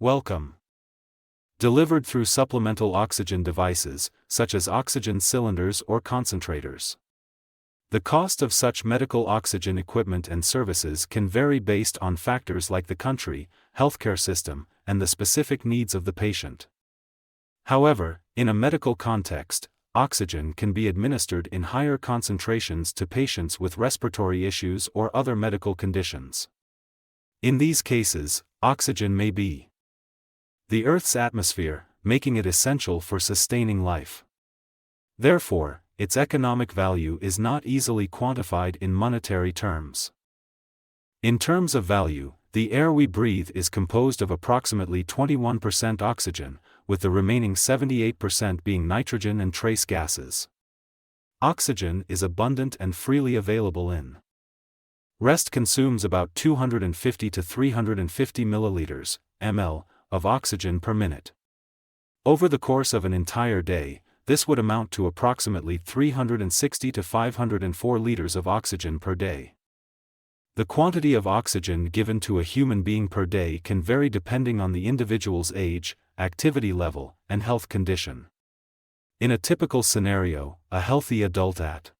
Welcome. Delivered through supplemental oxygen devices, such as oxygen cylinders or concentrators. The cost of such medical oxygen equipment and services can vary based on factors like the country, healthcare system, and the specific needs of the patient. However, in a medical context, oxygen can be administered in higher concentrations to patients with respiratory issues or other medical conditions. In these cases, oxygen may be the Earth's atmosphere, making it essential for sustaining life. Therefore, its economic value is not easily quantified in monetary terms. In terms of value, the air we breathe is composed of approximately 21% oxygen, with the remaining 78% being nitrogen and trace gases. Oxygen is abundant and freely available in rest consumes about 250 to 350 milliliters, ml, of oxygen per minute. Over the course of an entire day, this would amount to approximately 360 to 504 liters of oxygen per day. The quantity of oxygen given to a human being per day can vary depending on the individual's age, activity level, and health condition. In a typical scenario, a healthy adult at